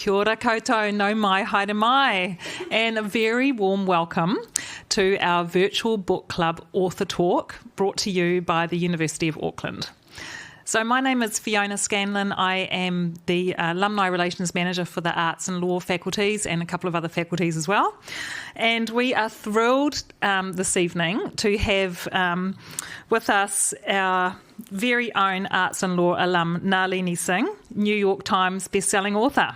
Kia ora koutou, no mai, haere mai, and a very warm welcome to our virtual book club author talk brought to you by the University of Auckland. So my name is Fiona Scanlon. I am the Alumni Relations Manager for the Arts and Law faculties and a couple of other faculties as well. And we are thrilled this evening to have with us our very own Arts and Law alum, Nalini Singh, New York Times bestselling author.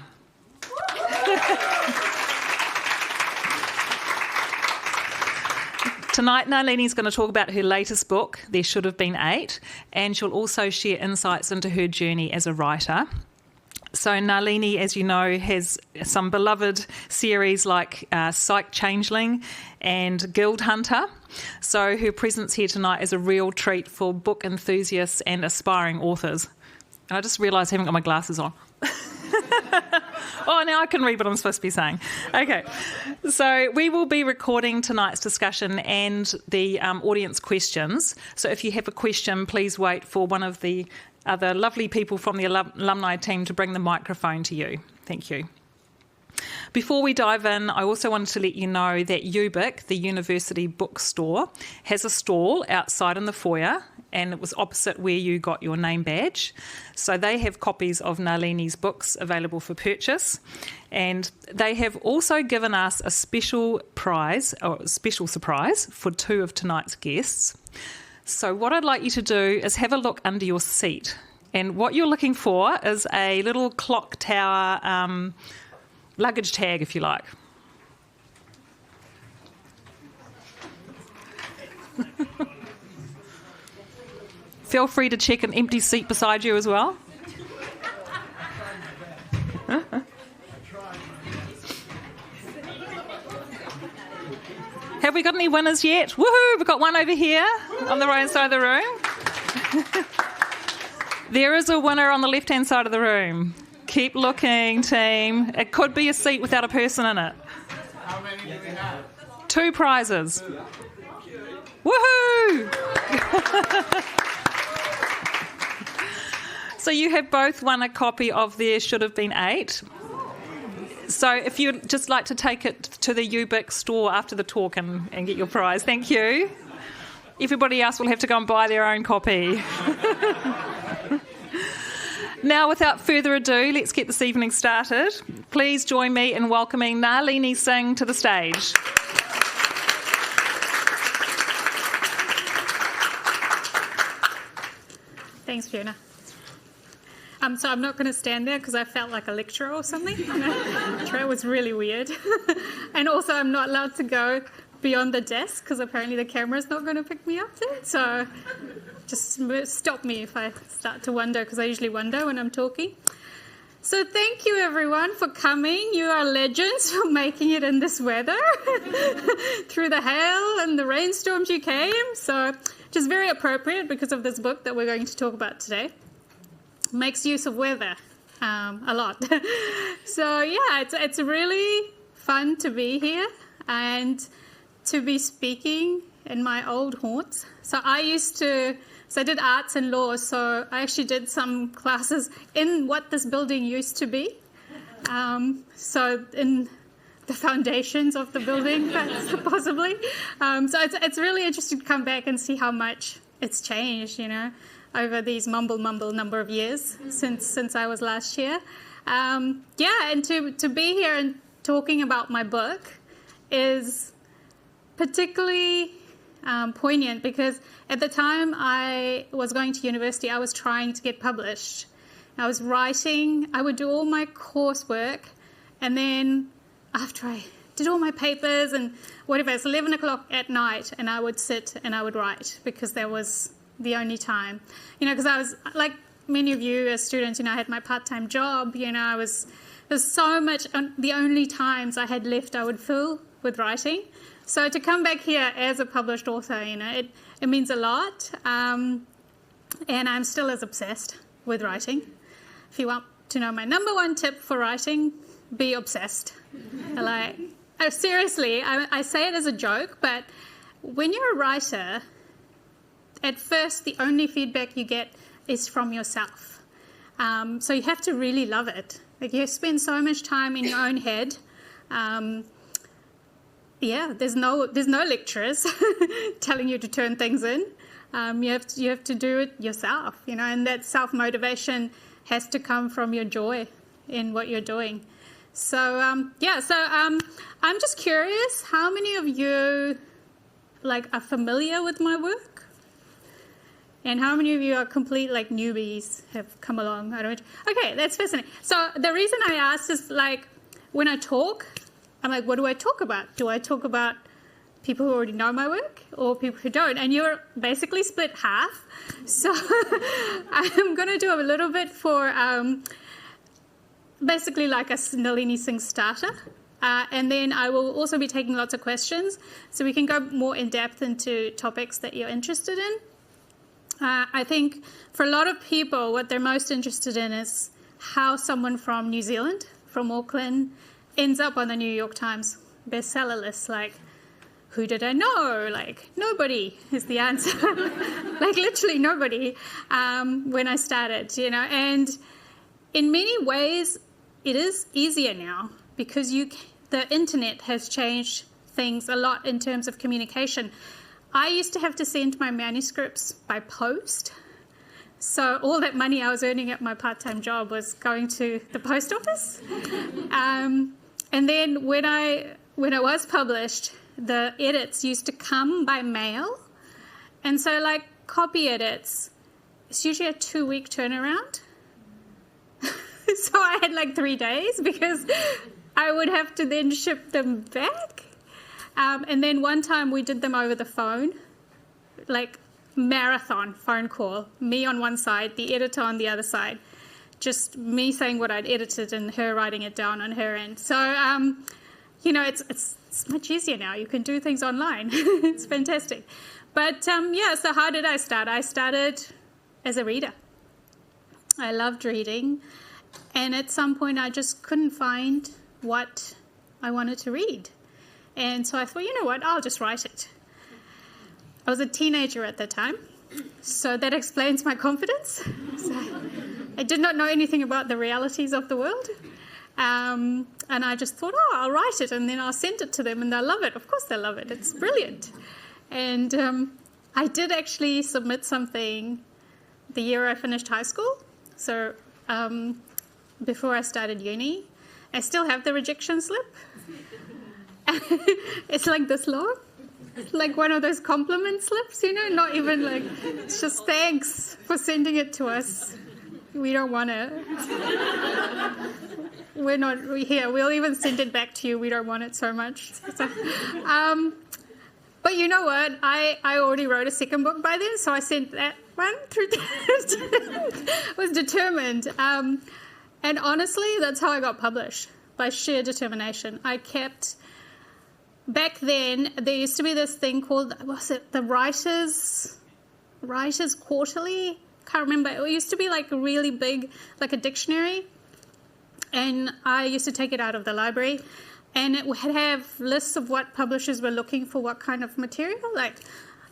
Tonight, Nalini's going to talk about her latest book, There Should Have Been 8, and she'll also share insights into her journey as a writer. So Nalini, as you know, has some beloved series like Psych Changeling and Guild Hunter. So her presence here tonight is a real treat for book enthusiasts and aspiring authors. And I just realised I haven't got my glasses on. Oh, now I can read what I'm supposed to be saying. Okay, so we will be recording tonight's discussion and the audience questions. So if you have a question, please wait for one of the other lovely people from the alumni team to bring the microphone to you. Thank you. Before we dive in, I also wanted to let you know that UBIC, the University Bookstore, has a stall outside in the foyer, and it was opposite where you got your name badge. So they have copies of Nalini's books available for purchase, and they have also given us a special surprise for two of tonight's guests. So what I'd like you to do is have a look under your seat, and what you're looking for is a little clock tower luggage tag, if you like. Feel free to check an empty seat beside you as well. Have we got any winners yet? Woohoo! We've got one over here on the right side of the room. There is a winner on the left-hand side of the room. Keep looking, team. It could be a seat without a person in it. How many do we have? 2 prizes. Woohoo! So you have both won a copy of There Should Have Been 8. So if you'd just like to take it to the UBIC store after the talk and get your prize, thank you. Everybody else will have to go and buy their own copy. Now, without further ado, let's get this evening started. Please join me in welcoming Nalini Singh to the stage. Thanks, Fiona. So I'm not going to stand there because I felt like a lecturer or something. It was really weird. And also I'm not allowed to go beyond the desk because apparently the camera's not going to pick me up then. So just stop me if I start to wonder, because I usually wonder when I'm talking. So thank you everyone for coming. You are legends for making it in this weather. Through the hail and the rainstorms you came. So just very appropriate because of this book that we're going to talk about today. Makes use of weather a lot. So yeah, it's really fun to be here and to be speaking in my old haunts. So I did arts and law, so I actually did some classes in what this building used to be. So in the foundations of the building, possibly. So it's really interesting to come back and see how much it's changed, over these mumble number of years since I was last year. And to be here and talking about my book is particularly poignant because at the time I was going to university, I was trying to get published. I was writing, I would do all my coursework, and then after I did all my papers and whatever, it's 11 o'clock at night, and I would sit and I would write because that was the only time. Because I was, like many of you as students, I had my part-time job, there's so much, the only times I had left I would fill with writing. So to come back here as a published author, it means a lot. And I'm still as obsessed with writing. If you want to know my number one tip for writing, be obsessed. Seriously, I say it as a joke, but when you're a writer, at first the only feedback you get is from yourself. So you have to really love it Like, you spend so much time in your own head. There's no lecturers telling you to turn things in. You have to do it yourself, and that self-motivation has to come from your joy in what you're doing. So, I'm just curious, how many of you are familiar with my work? And how many of you are complete newbies, have come along? Okay, that's fascinating. So the reason I asked is when I talk, I'm like, what do I talk about? Do I talk about people who already know my work or people who don't? And you're basically split half. So I'm going to do a little bit for basically like a Nalini Singh starter. And then I will also be taking lots of questions so we can go more in depth into topics that you're interested in. I think for a lot of people, what they're most interested in is how someone from New Zealand, from Auckland, ends up on the New York Times bestseller list. Who did I know? Nobody is the answer. Literally nobody when I started, And in many ways, it is easier now because the internet has changed things a lot in terms of communication. I used to have to send my manuscripts by post. So all that money I was earning at my part-time job was going to the post office. And then when I was published, the edits used to come by mail. And so copy edits, it's usually a 2-week turnaround. So I had 3 days because I would have to then ship them back. And then one time we did them over the phone, marathon phone call, me on one side, the editor on the other side, just me saying what I'd edited and her writing it down on her end. So, it's much easier now. You can do things online. It's fantastic. But, so how did I start? I started as a reader. I loved reading. And at some point, I just couldn't find what I wanted to read. And so I thought, you know what, I'll just write it. I was a teenager at that time, so that explains my confidence. So I did not know anything about the realities of the world. And I just thought, I'll write it and then I'll send it to them and they'll love it. Of course they'll love it. It's brilliant. And I did actually submit something the year I finished high school. So before I started uni, I still have the rejection slip. It's this long. It's one of those compliment slips, not even it's just thanks for sending it to us. We don't want it. We're here. We'll even send it back to you. We don't want it so much. So, but you know what? I already wrote a second book by then, so I sent that one through. Was determined. And honestly, that's how I got published, by sheer determination. I kept... Back then, there used to be this thing called, the Writers Quarterly? Can't remember. It used to be really big, like a dictionary. And I used to take it out of the library. And it would have lists of what publishers were looking for, what kind of material.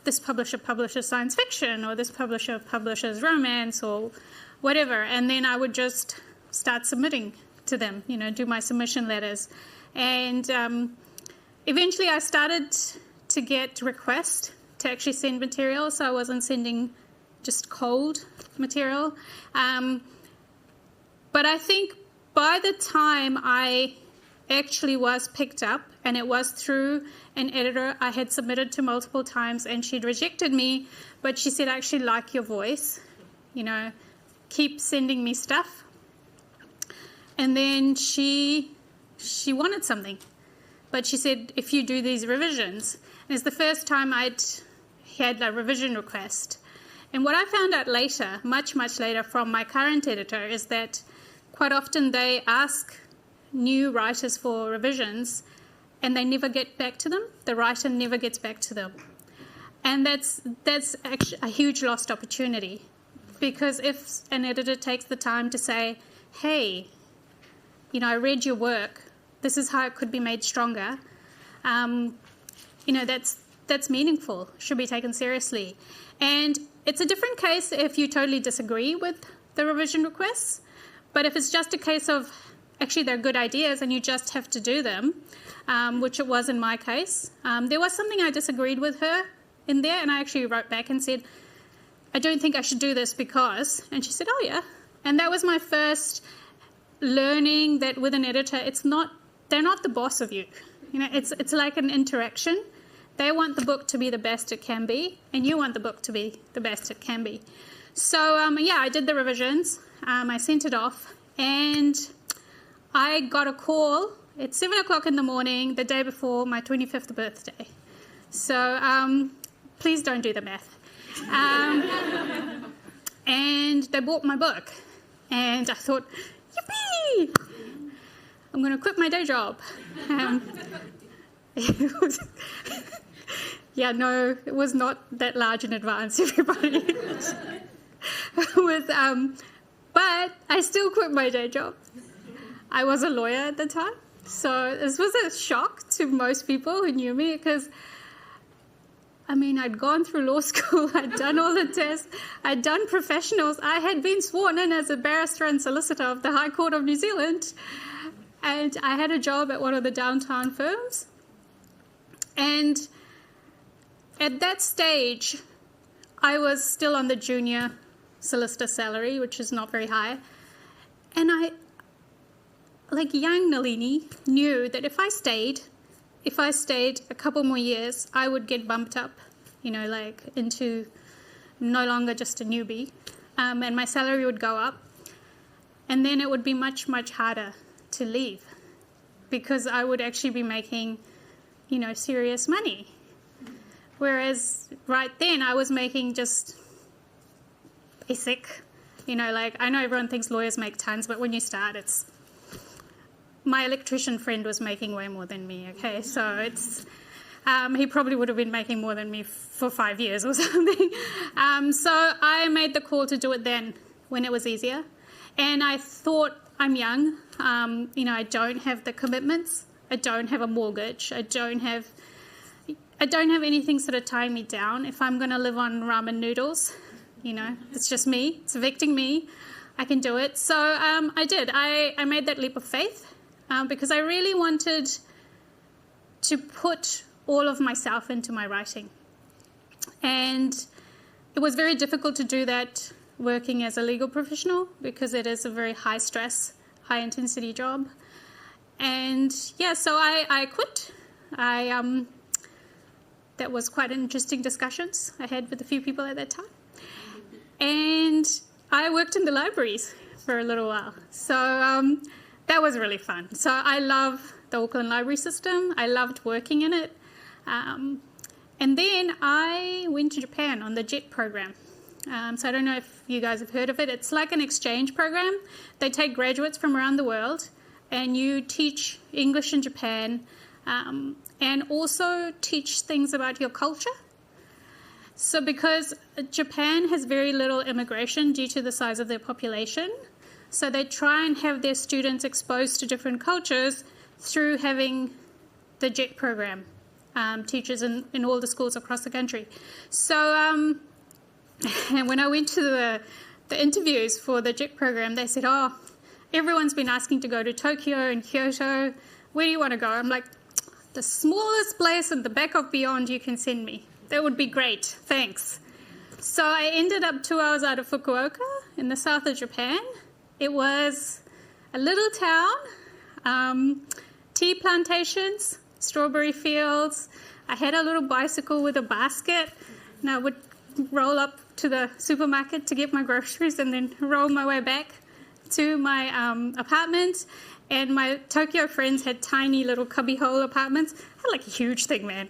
This publisher publishes science fiction, or this publisher publishes romance, or whatever. And then I would just start submitting to them, do my submission letters. And... eventually, I started to get requests to actually send material, so I wasn't sending just cold material. But I think by the time I actually was picked up, and it was through an editor I had submitted to multiple times, and she'd rejected me, but she said, I actually like your voice, keep sending me stuff. And then she wanted something. But she said, if you do these revisions, and it's the first time I'd had a revision request. And what I found out later, much, much later from my current editor, is that quite often they ask new writers for revisions and they never get back to them. The writer never gets back to them. And that's actually a huge lost opportunity, because if an editor takes the time to say, hey, I read your work, this is how it could be made stronger, that's meaningful, should be taken seriously. And it's a different case if you totally disagree with the revision requests, but if it's just a case of actually they're good ideas and you just have to do them, which it was in my case. There was something I disagreed with her in there, and I actually wrote back and said, I don't think I should do this because, and she said, oh yeah. And that was my first learning that with an editor, they're not the boss of you. It's like an interaction. They want the book to be the best it can be, and you want the book to be the best it can be. So, I did the revisions. I sent it off, and I got a call at 7 o'clock in the morning the day before my 25th birthday. So, please don't do the math. And they bought my book, and I thought, yippee! I'm going to quit my day job. It was not that large in advance, everybody. But I still quit my day job. I was a lawyer at the time, so this was a shock to most people who knew me because, I'd gone through law school, I'd done all the tests, I'd done professionals, I had been sworn in as a barrister and solicitor of the High Court of New Zealand, and I had a job at one of the downtown firms. And at that stage, I was still on the junior solicitor salary, which is not very high. And I, like young Nalini, knew that if I stayed a couple more years, I would get bumped up, into no longer just a newbie. And my salary would go up. And then it would be much, much harder to leave because I would actually be making, serious money. Whereas right then I was making just basic, I know everyone thinks lawyers make tons, but when you start, my electrician friend was making way more than me, okay? So he probably would have been making more than me for 5 years or something. So I made the call to do it then when it was easier. And I thought, I'm young, I don't have the commitments. I don't have a mortgage. I don't have anything sort of tying me down. If I'm going to live on ramen noodles, it's just me. It's evicting me. I can do it. So I did. I made that leap of faith because I really wanted to put all of myself into my writing. And it was very difficult to do that working as a legal professional because it is a very high stress, high intensity job. And so I quit. That was quite interesting discussions I had with a few people at that time. And I worked in the libraries for a little while. So that was really fun. So I love the Auckland library system. I loved working in it. And then I went to Japan on the JET program. So I don't know if you guys have heard of it. It's like an exchange program. They take graduates from around the world and you teach English in Japan and also teach things about your culture. So because Japan has very little immigration due to the size of their population, so they try and have their students exposed to different cultures through having the JET program, teachers in all the schools across the country. So and when I went to the interviews for the JET program, they said, everyone's been asking to go to Tokyo and Kyoto. Where do you want to go? I'm like, the smallest place in the back of beyond you can send me. That would be great. Thanks. So I ended up 2 hours out of Fukuoka in the south of Japan. It was a little town, tea plantations, strawberry fields. I had a little bicycle with a basket, and I would roll up to the supermarket to get my groceries and then roll my way back to my apartment. And my Tokyo friends had tiny little cubbyhole apartments. I had like a huge thing, man.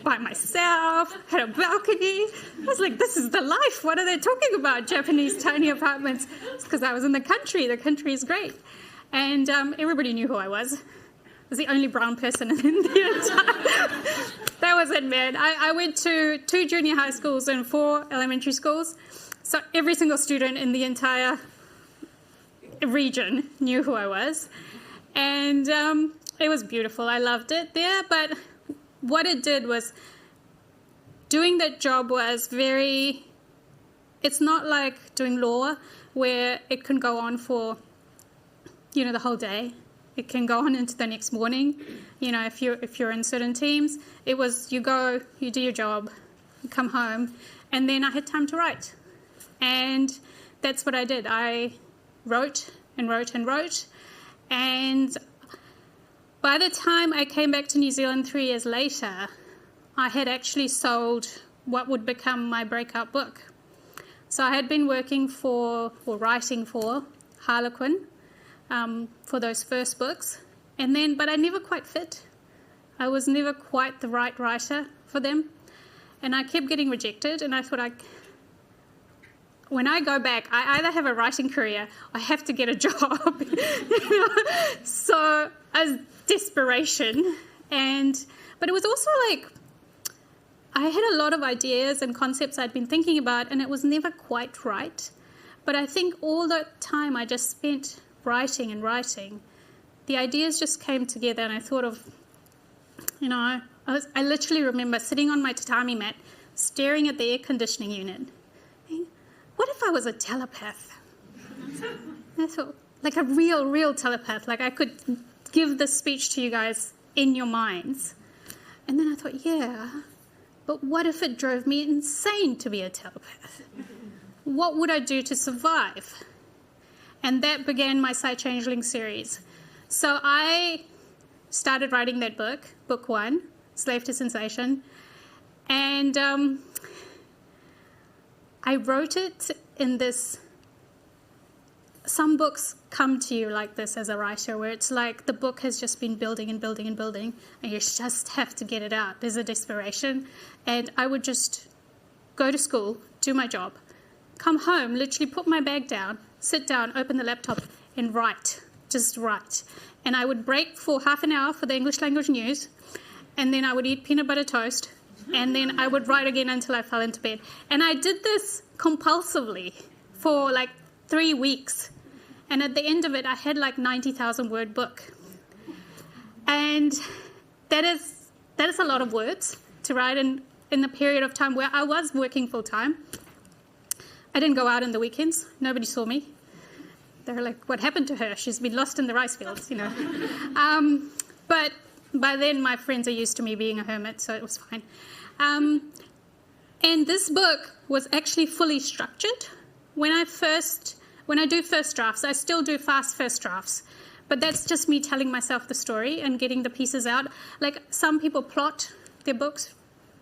By myself, had a balcony. I was like, this is the life. What are they talking about? Japanese tiny apartments. It's because I was in the country. The country is great. And everybody knew who I was. I was the only brown person in the entire... That was it, man. I went to 2 junior high schools and 4 elementary schools. So every single student in the entire region knew who I was. And it was beautiful. I loved it there. But what it did was, doing that job was very... It's not like doing law where it can go on for, the whole day. It can go on into the next morning. If you're in certain teams, it was you go, you do your job, you come home, and then I had time to write. And that's what I did. I wrote and wrote and wrote. And by the time I came back to New Zealand 3 years later, I had actually sold what would become my breakout book. So I had been writing for Harlequin for those first books, but I never quite fit. I was never quite the right writer for them, and I kept getting rejected. And I thought, when I go back, I either have a writing career, I have to get a job. So as desperation, but it was also like I had a lot of ideas and concepts I'd been thinking about, and it was never quite right. But I think all that time I just spent writing and writing, the ideas just came together, and I thought of, I literally remember sitting on my tatami mat, staring at the air conditioning unit. What if I was a telepath? I thought, like a real telepath, like I could give this speech to you guys in your minds. And then I thought, yeah, but what if it drove me insane to be a telepath? What would I do to survive? And that began my Sight Changeling series. So I started writing that book 1, Slave to Sensation, and I wrote it in this. Some books come to you like this as a writer, where it's like the book has just been building and building and building, and you just have to get it out. There's a desperation. And I would just go to school, do my job, come home, literally put my bag down, sit down, open the laptop, and write. Just write. And I would break for half an hour for the English language news, and then I would eat peanut butter toast, and then I would write again until I fell into bed. And I did this compulsively for like 3 weeks. And at the end of it, I had like 90,000 word book. And that is a lot of words to write in the period of time where I was working full time. I didn't go out on the weekends. Nobody saw me. They were like, what happened to her? She's been lost in the rice fields, But by then, my friends are used to me being a hermit, so it was fine. And this book was actually fully structured. When I do first drafts, I still do fast first drafts, but that's just me telling myself the story and getting the pieces out. Like some people plot their books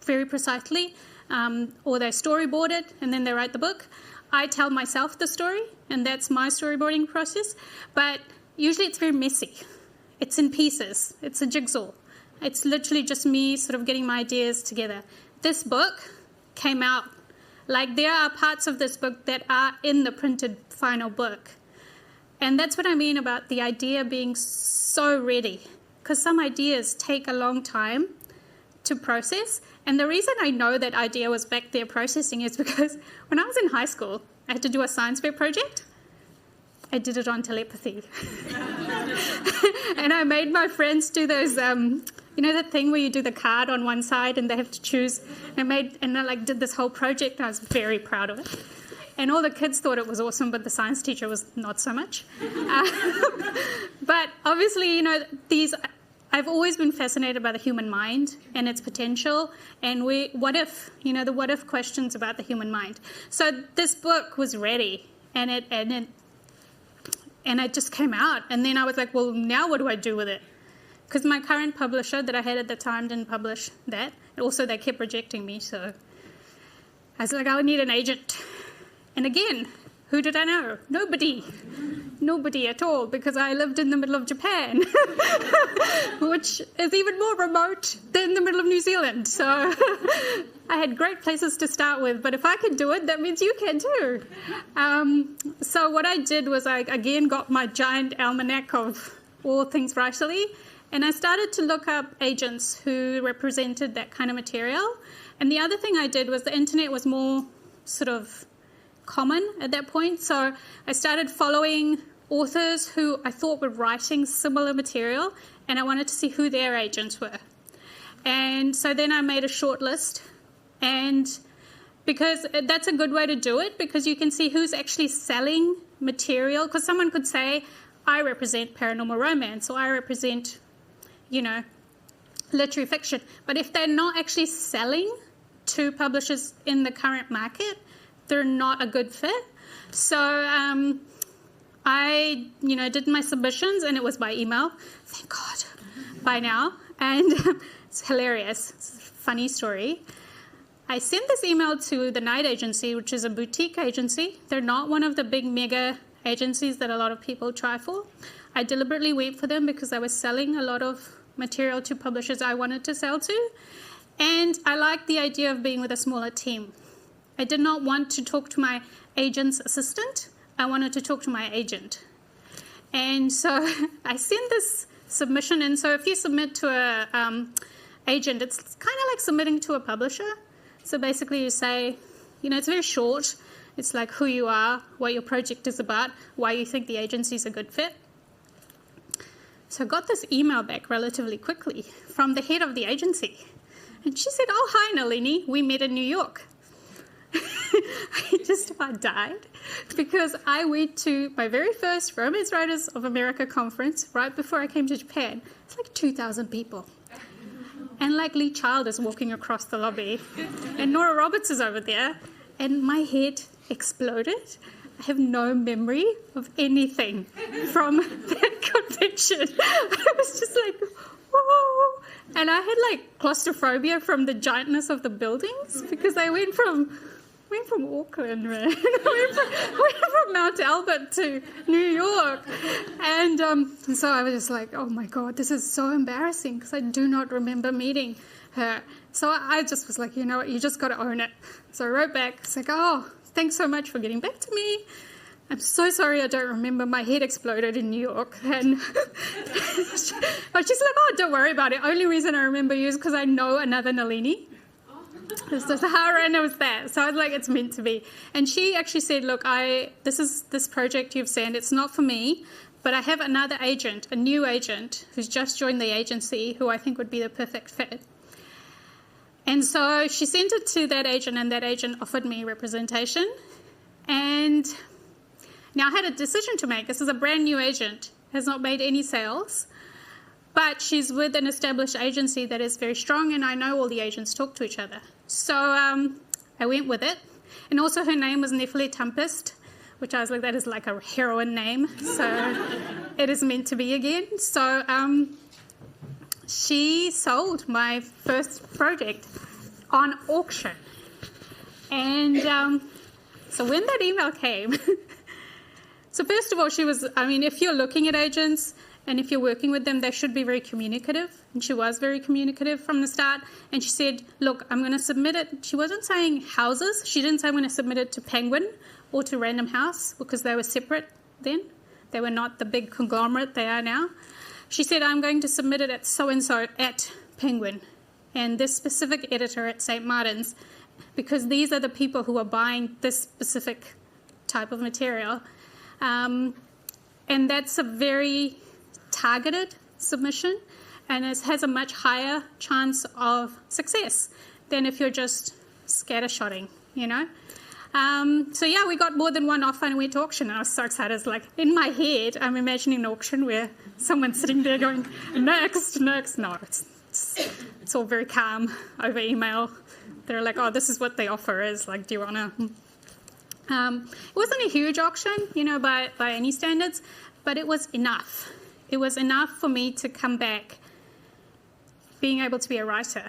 very precisely, or they storyboard it and then they write the book. I tell myself the story, and that's my storyboarding process, but usually it's very messy. It's in pieces. It's a jigsaw. It's literally just me sort of getting my ideas together. This book came out. Like there are parts of this book that are in the printed final book. And that's what I mean about the idea being so ready. Because some ideas take a long time to process. And the reason I know that idea was back there processing is because when I was in high school, I had to do a science fair project. I did it on telepathy. And I made my friends do those, that thing where you do the card on one side and they have to choose. And I did this whole project, and I was very proud of it. And all the kids thought it was awesome, but the science teacher was not so much. But obviously, I've always been fascinated by the human mind and its potential, and the what if questions about the human mind. So this book was ready, and it just came out, and then I was like, well, now what do I do with it? Because my current publisher that I had at the time didn't publish that. Also, they kept rejecting me, so I was like, I would need an agent. And again, who did I know? Nobody. Nobody at all, because I lived in the middle of Japan, which is even more remote than the middle of New Zealand. So I had great places to start with, but if I could do it, that means you can too. So what I did was I again got my giant almanac of all things writerly, and I started to look up agents who represented that kind of material. And the other thing I did was the internet was more sort of common at that point, so I started following authors who I thought were writing similar material, and I wanted to see who their agents were. And so then I made a short list, and because that's a good way to do it, because you can see who's actually selling material, because someone could say, I represent paranormal romance, or I represent, literary fiction. But if they're not actually selling to publishers in the current market, they're not a good fit. So I, did my submissions, and it was by email. Thank God, by now. And it's hilarious. It's a funny story. I sent this email to the Night Agency, which is a boutique agency. They're not one of the big mega agencies that a lot of people try for. I deliberately went for them because I was selling a lot of material to publishers I wanted to sell to. And I liked the idea of being with a smaller team. I did not want to talk to my agent's assistant. I wanted to talk to my agent. And so I sent this submission in. So if you submit to a agent, it's kind of like submitting to a publisher. So basically you say, it's very short. It's like who you are, what your project is about, why you think the agency is a good fit. So I got this email back relatively quickly from the head of the agency. And she said, "Oh, hi, Nalini. We met in New York." I just about died because I went to my very first Romance Writers of America conference right before I came to Japan. It's like 2,000 people. And like Lee Child is walking across the lobby. And Nora Roberts is over there. And my head exploded. I have no memory of anything from that convention. I was just like, whoa. And I had like claustrophobia from the giantness of the buildings because I went from Auckland, man. I went from Mount Albert to New York. And so I was just like, oh my God, this is so embarrassing because I do not remember meeting her. So I just was like, you know what, you just got to own it. So I wrote back. It's like, oh, thanks so much for getting back to me. I'm so sorry I don't remember. My head exploded in New York. And I was just like, oh, don't worry about it. Only reason I remember you is because I know another Nalini. It's just how random was that. So I was like, it's meant to be. And she actually said, look, this project you've sent, it's not for me, but I have another agent, a new agent, who's just joined the agency, who I think would be the perfect fit. And so she sent it to that agent, and that agent offered me representation. And now I had a decision to make. This is a brand new agent, has not made any sales. But she's with an established agency that is very strong, and I know all the agents talk to each other. So I went with it. And also her name was Nefele Tempest, which I was like, that is like a heroine name. So it is meant to be again. So she sold my first project on auction. And so when that email came, so first of all, if you're looking at agents, and if you're working with them, they should be very communicative. And she was very communicative from the start. And she said, look, I'm going to submit it. She wasn't saying houses. She didn't say I'm going to submit it to Penguin or to Random House because they were separate then. They were not the big conglomerate they are now. She said, I'm going to submit it at so-and-so at Penguin and this specific editor at St. Martin's because these are the people who are buying this specific type of material. And that's a very targeted submission, and it has a much higher chance of success than if you're just scattershotting, So yeah, we got more than one offer and we went to auction, and I was so excited. It's like, in my head, I'm imagining an auction where someone's sitting there going, next. No, it's all very calm over email. They're like, oh, this is what the offer is. Like, do you want to... It wasn't a huge auction, by any standards, but it was enough. It was enough for me to come back being able to be a writer.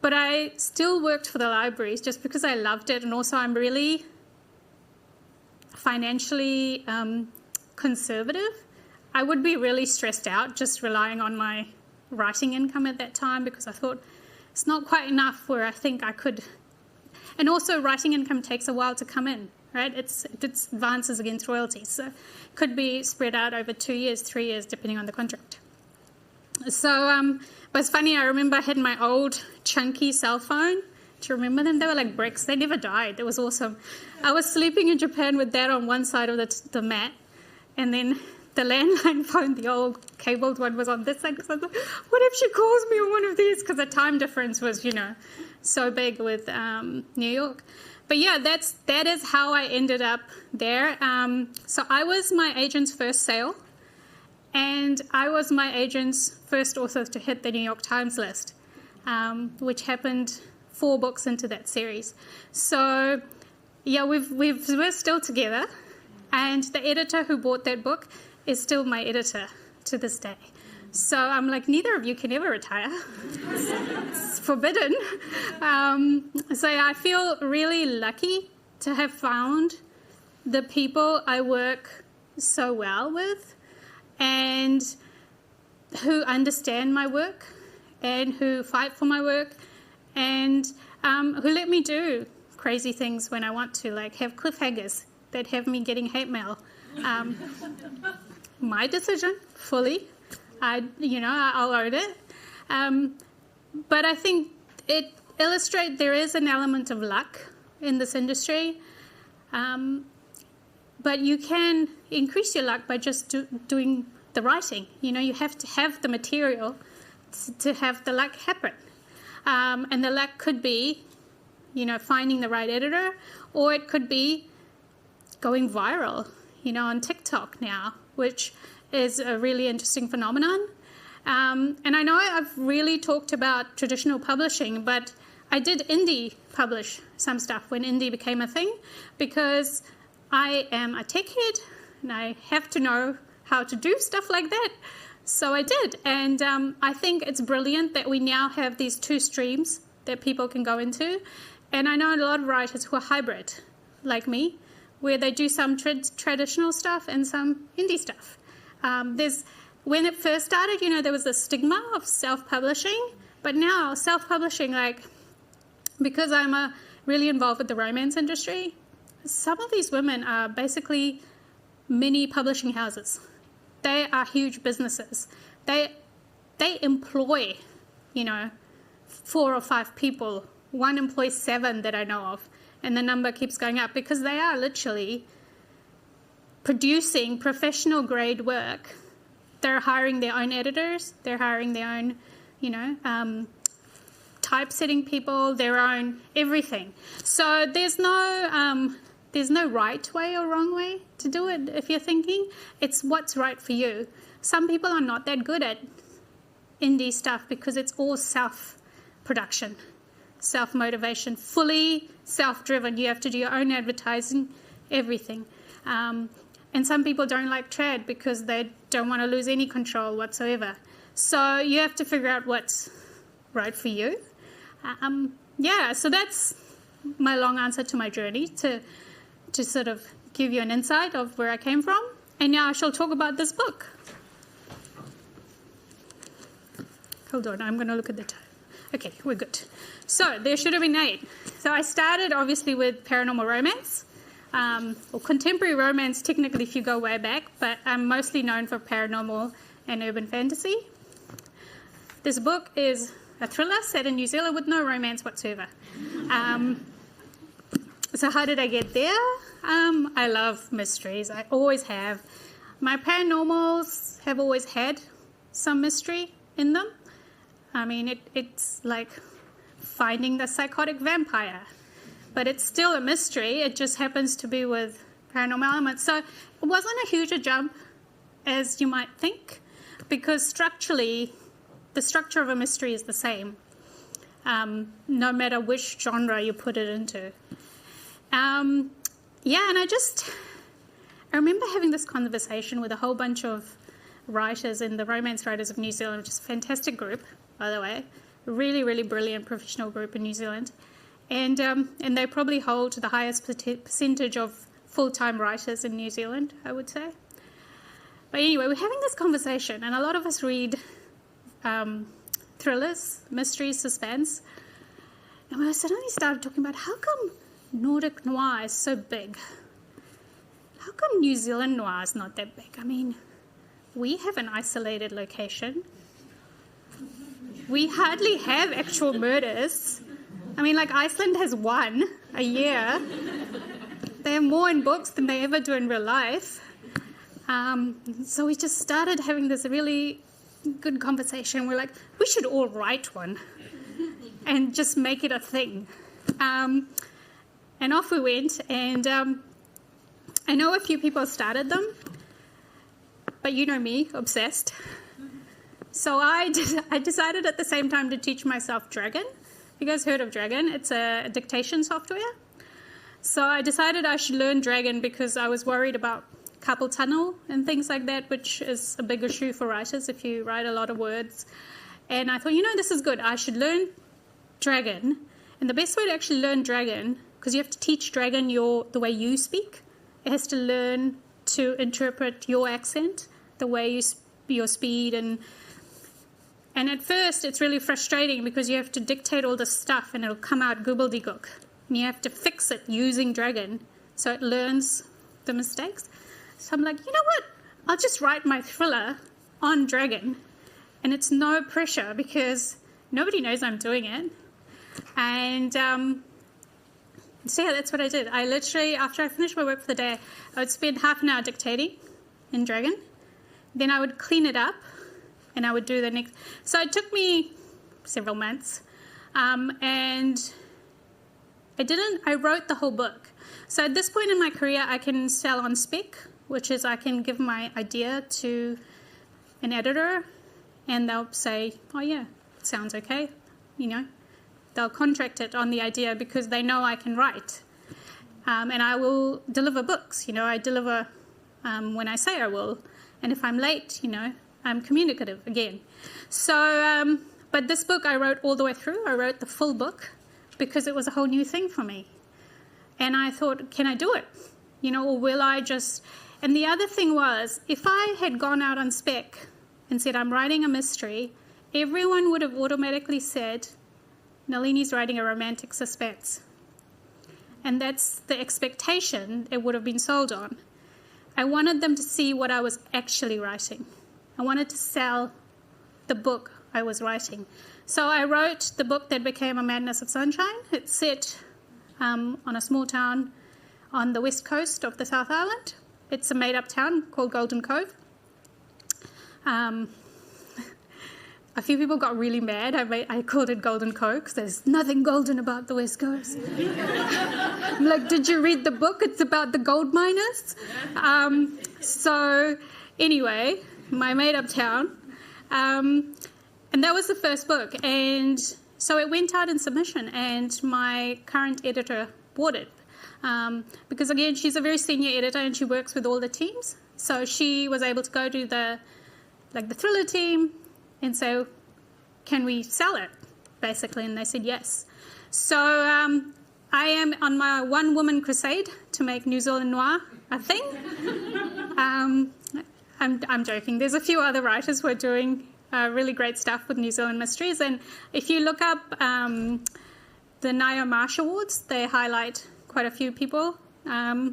But I still worked for the libraries just because I loved it, and also I'm really financially conservative. I would be really stressed out just relying on my writing income at that time because I thought it's not quite enough where I think I could. And also writing income takes a while to come in. Right? It advances against royalties. So it could be spread out over 2 years, 3 years, depending on the contract. So but it's funny, I remember I had my old chunky cell phone. Do you remember them? They were like bricks. They never died. It was awesome. I was sleeping in Japan with that on one side of the mat, and then the landline phone, the old cabled one, was on this side. So I was like, what if she calls me on one of these? Because the time difference was, so big with New York. But yeah, that is how I ended up there. So I was my agent's first sale, and I was my agent's first author to hit the New York Times list, which happened 4 books into that series. So yeah, we're still together, and the editor who bought that book is still my editor to this day. So I'm like, neither of you can ever retire. It's forbidden. So yeah, I feel really lucky to have found the people I work so well with, and who understand my work, and who fight for my work, and who let me do crazy things when I want to, like have cliffhangers that have me getting hate mail. My decision, fully. I'll own it. But I think it illustrates there is an element of luck in this industry. But you can increase your luck by just doing the writing. You have to have the material to have the luck happen. And the luck could be, finding the right editor, or it could be going viral, on TikTok now, which is a really interesting phenomenon. And I know I've really talked about traditional publishing, but I did indie publish some stuff when indie became a thing, because I am a tech head and I have to know how to do stuff like that. So I did. And I think it's brilliant that we now have these 2 streams that people can go into. And I know a lot of writers who are hybrid, like me, where they do some traditional stuff and some indie stuff. When it first started, there was a stigma of self-publishing, but now self-publishing, because I'm really involved with the romance industry, some of these women are basically mini publishing houses. They are huge businesses. They employ, 4 or 5 people. One employs 7 that I know of, and the number keeps going up, because they are literally producing professional grade work. They're hiring their own editors. They're hiring their own, typesetting people, their own everything. So there's no right way or wrong way to do it. If you're thinking, it's what's right for you. Some people are not that good at indie stuff because it's all self-production, self-motivation, fully self-driven. You have to do your own advertising, everything. And some people don't like trad because they don't want to lose any control whatsoever. So you have to figure out what's right for you. So that's my long answer to my journey, to sort of give you an insight of where I came from. And now I shall talk about this book. Hold on, I'm going to look at the time. Okay, we're good. So there should have been 8. So I started obviously with paranormal romance, or contemporary romance technically if you go way back, but I'm mostly known for paranormal and urban fantasy. This book is a thriller set in New Zealand with no romance whatsoever. So how did I get there? I love mysteries. I always have. My paranormals have always had some mystery in them. I mean, it's like finding the psychotic vampire, but it's still a mystery. It just happens to be with paranormal elements. So it wasn't a huge a jump as you might think, because structurally, the structure of a mystery is the same, no matter which genre you put it into. And I remember having this conversation with a whole bunch of writers in the Romance Writers of New Zealand, which is a fantastic group, by the way, a really, really brilliant professional group in New Zealand. And they probably hold the highest percentage of full-time writers in New Zealand, I would say. But anyway, we're having this conversation, and a lot of us read thrillers, mysteries, suspense. And we suddenly started talking about how come Nordic noir is so big? How come New Zealand noir is not that big? I mean, we have an isolated location. We hardly have actual murders. I mean, like Iceland has 1 a year. They have more in books than they ever do in real life. So we just started having this really good conversation. We're like, we should all write one and just make it a thing. And off we went. And I know a few people started them, but you know me, obsessed. So I decided at the same time to teach myself Dragon. You guys heard of Dragon? It's a dictation software. So I decided I should learn Dragon because I was worried about carpal tunnel and things like that, which is a big issue for writers if you write a lot of words. And I thought, this is good. I should learn Dragon. And the best way to actually learn Dragon, because you have to teach Dragon the way you speak. It has to learn to interpret your accent, the way your speed. And at first, it's really frustrating because you have to dictate all this stuff and it'll come out gobbledygook. And you have to fix it using Dragon so it learns the mistakes. So I'm like, you know what? I'll just write my thriller on Dragon. And it's no pressure because nobody knows I'm doing it. And so yeah, that's what I did. I literally, after I finished my work for the day, I would spend half an hour dictating in Dragon. Then I would clean it up and I would do the next. So it took me several months. And I wrote the whole book. So at this point in my career, I can sell on spec, which is I can give my idea to an editor and they'll say, oh yeah, it sounds okay. They'll contract it on the idea because they know I can write. And I will deliver books. I deliver when I say I will. And if I'm late, I'm communicative again. So, but this book I wrote all the way through. I wrote the full book because it was a whole new thing for me. And I thought, can I do it? Or will I just... And the other thing was, if I had gone out on spec and said, I'm writing a mystery, everyone would have automatically said, Nalini's writing a romantic suspense. And that's the expectation it would have been sold on. I wanted them to see what I was actually writing. I wanted to sell the book I was writing. So I wrote the book that became A Madness of Sunshine. It's set on a small town on the west coast of the South Island. It's a made-up town called Golden Cove. A few people got really mad. I called it Golden Cove because there's nothing golden about the West Coast. I'm like, did you read the book? It's about the gold miners. So anyway, my made-up town. And that was the first book. And so it went out in submission and my current editor bought it. Because again, she's a very senior editor and she works with all the teams. So she was able to go to the thriller team and say, can we sell it, basically? And they said yes. So I am on my one-woman crusade to make New Zealand noir a thing. I'm joking. There's a few other writers who are doing really great stuff with New Zealand mysteries. And if you look up the Naya Marsh Awards, they highlight quite a few people. So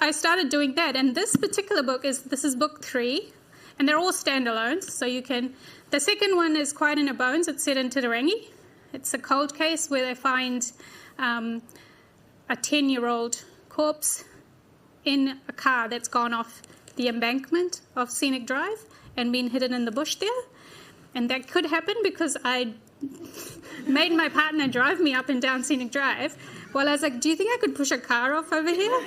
I started doing that. And this particular book is book 3. And they're all standalones, so you can... The second one is Quiet in Her Bones. It's set in Titirangi. It's a cold case where they find a 10-year-old corpse in a car that's gone off the embankment of Scenic Drive and been hidden in the bush there. And that could happen because I made my partner drive me up and down Scenic Drive. Well, I was like, do you think I could push a car off over here?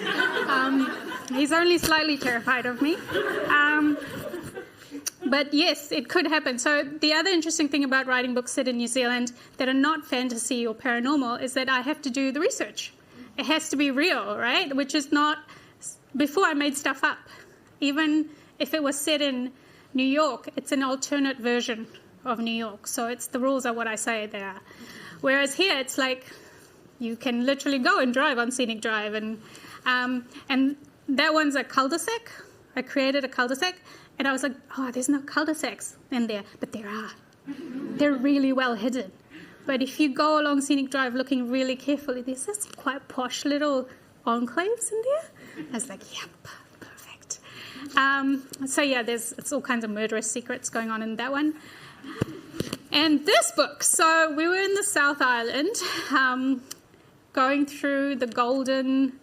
He's only slightly terrified of me. But yes, it could happen. So the other interesting thing about writing books set in New Zealand that are not fantasy or paranormal is that I have to do the research. It has to be real, right? Which is not... Before I made stuff up. Even if it was set in New York, it's an alternate version of New York. So the rules are what I say they are. Whereas here, it's like you can literally go and drive on Scenic Drive. And that one's a cul-de-sac. I created a cul-de-sac. And I was like, oh, there's no cul-de-sacs in there. But there are. They're really well hidden. But if you go along Scenic Drive looking really carefully, there's this quite posh little enclaves in there. I was like, yep, perfect. So yeah, it's all kinds of murderous secrets going on in that one. And this book, so we were in the South Island, going through the golden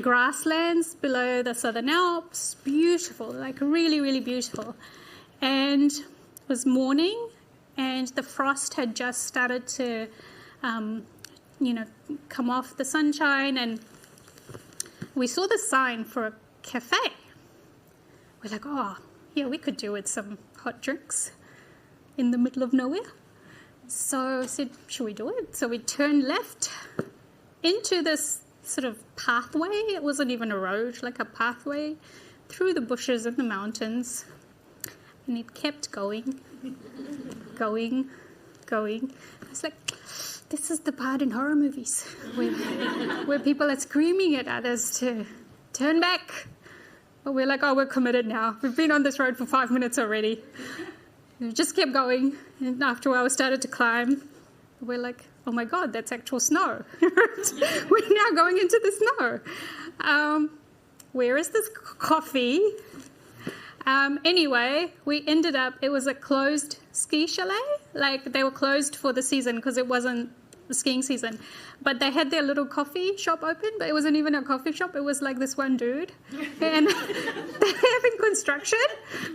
grasslands below the Southern Alps, beautiful, like really, really beautiful. And it was morning, and the frost had just started to, come off the sunshine, and we saw the sign for a cafe. We're like, oh, yeah, we could do with some hot drinks in the middle of nowhere. So I said, should we do it? So we turned left into this sort of pathway. It wasn't even a road, like a pathway through the bushes and the mountains. And it kept going. I was like, this is the part in horror movies where people are screaming at others to turn back. But we're like, oh, we're committed now. We've been on this road for 5 minutes already. We just kept going. And after a while, we started to climb. We're like, oh my God, that's actual snow. We're now going into the snow. Where is this coffee? Anyway, we ended up, it was a closed ski chalet. Like, they were closed for the season because it wasn't the skiing season. But they had their little coffee shop open, but it wasn't even a coffee shop. It was like this one dude. And they're having construction,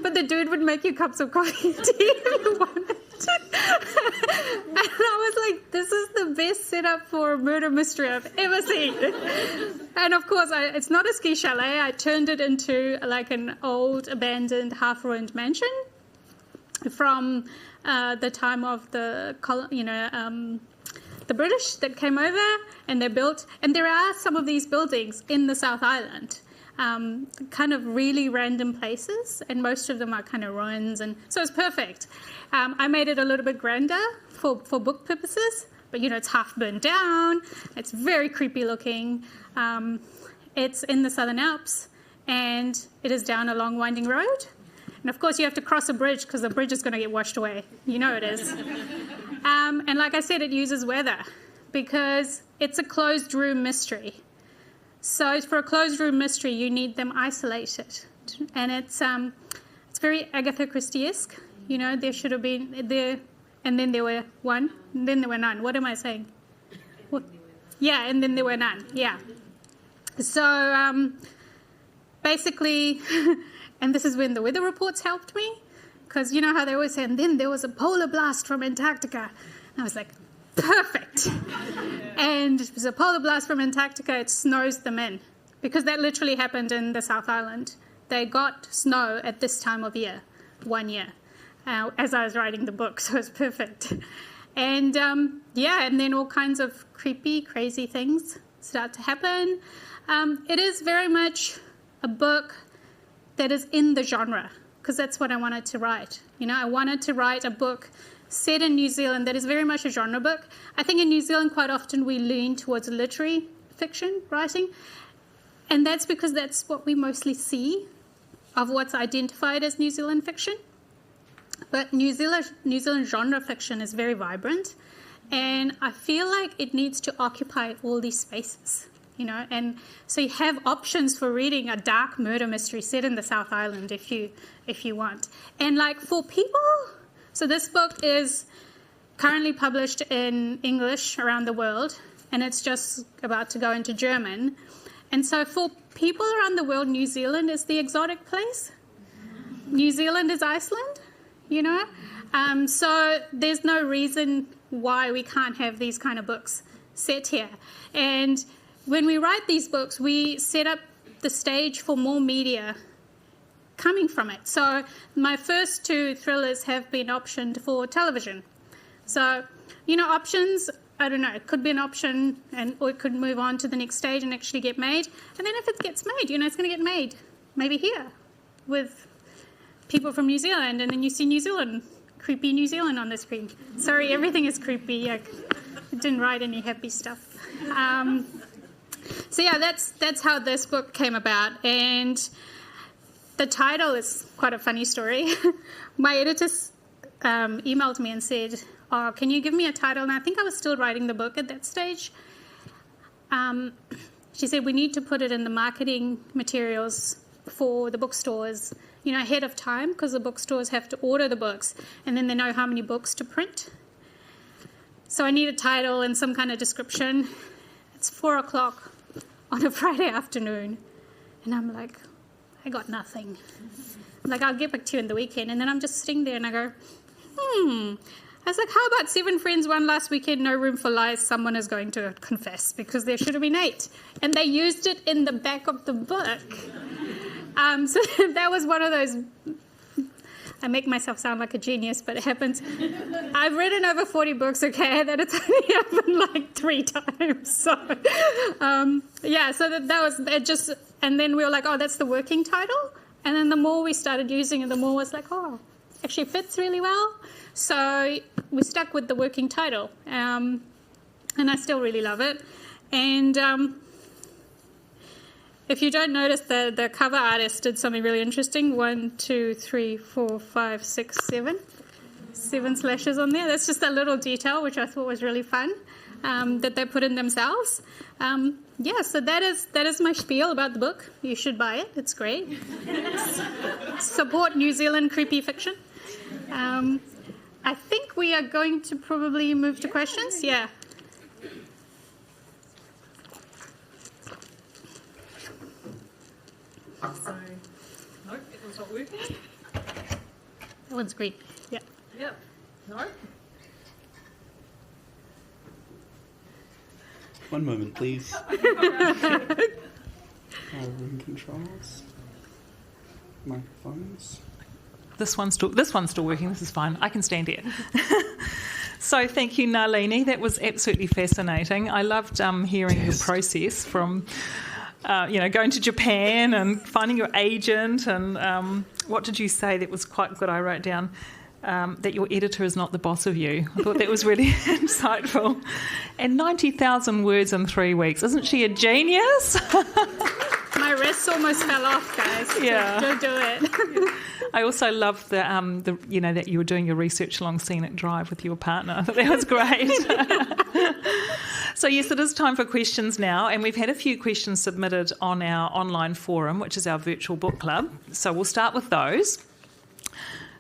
but the dude would make you cups of coffee tea if you wanted. And I was like, this is the best setup for a murder mystery I've ever seen. And of course, it's not a ski chalet. I turned it into like an old, abandoned, half-ruined mansion from the time of the British that came over, and they built. And there are some of these buildings in the South Island, kind of really random places, and most of them are kind of ruins, and so it's perfect. I made it a little bit grander for book purposes, but it's half burned down. It's very creepy looking. It's in the Southern Alps, and it is down a long winding road. And of course you have to cross a bridge because the bridge is going to get washed away. You know it is. And like I said, it uses weather because it's a closed room mystery. So for a closed room mystery, you need them isolated. And it's very Agatha Christie-esque. There should have been there, and then there were one, and then there were none. What am I saying? What? Yeah, and then there were none. Yeah. So basically, and this is when the weather reports helped me, because you know how they always say, and then there was a polar blast from Antarctica. And I was like, perfect. And it was a polar blast from Antarctica. It snows them in, because that literally happened in the South Island. They got snow at this time of year, 1 year, as I was writing the book, so it's perfect. And and then all kinds of creepy, crazy things start to happen. It is very much a book that is in the genre, because that's what I wanted to write. I wanted to write a book set in New Zealand that is very much a genre book. I think in New Zealand quite often we lean towards literary fiction writing, and that's because that's what we mostly see of what's identified as New Zealand fiction. But New Zealand genre fiction is very vibrant, and I feel like it needs to occupy all these spaces, and so you have options for reading a dark murder mystery set in the South Island if you want. And like for people, so this book is currently published in English around the world, and it's just about to go into German. And so for people around the world, New Zealand is the exotic place. New Zealand is Iceland, so there's no reason why we can't have these kind of books set here. And when we write these books, we set up the stage for more media coming from it. So my first 2 thrillers have been optioned for television. So, options, I don't know, it could be an option, or it could move on to the next stage and actually get made. And then if it gets made, it's going to get made maybe here with people from New Zealand, and then you see New Zealand, creepy New Zealand on the screen. Sorry, everything is creepy. I didn't write any happy stuff. So yeah, that's how this book came about. And the title is quite a funny story. My editors emailed me and said, oh, can you give me a title? And I think I was still writing the book at that stage. She said, we need to put it in the marketing materials for the bookstores, ahead of time, because the bookstores have to order the books, and then they know how many books to print. So I need a title and some kind of description. It's 4:00 on a Friday afternoon. And I'm like, I got nothing. I'm like, I'll get back to you in the weekend. And then I'm just sitting there and I go, I was like, how about 7 friends, one last weekend, no room for lies, someone is going to confess, because there should have been 8. And they used it in the back of the book. So that was one of those, I make myself sound like a genius, but it happens. I've written over 40 books, okay, that it's only happened like 3 times. So, so that was it just, and then we were like, oh, that's the working title. And then the more we started using it, the more it was like, oh, actually fits really well. So we stuck with the working title. And I still really love it. And if you don't notice, the cover artist did something really interesting. 1, 2, 3, 4, 5, 6, 7. 7 slashes on there. That's just a little detail, which I thought was really fun, that they put in themselves. So that is my spiel about the book. You should buy it. It's great. Support New Zealand creepy fiction. I think we are going to probably move to questions. Yeah. So, no, it was not working. That one's green. Yeah. Yep. No. One moment, please. Room controls. Microphones. This one's still working. This is fine. I can stand here. So thank you, Nalini. That was absolutely fascinating. I loved hearing your process from, going to Japan and finding your agent. And what did you say that was quite good? I wrote down that your editor is not the boss of you. I thought that was really insightful. And 90,000 words in 3 weeks. Isn't she a genius? My wrists almost fell off, guys. Yeah. Don't do it. I also love that you were doing your research along Scenic Drive with your partner. I thought that was great. So yes, it is time for questions now, and we've had a few questions submitted on our online forum, which is our virtual book club. So we'll start with those.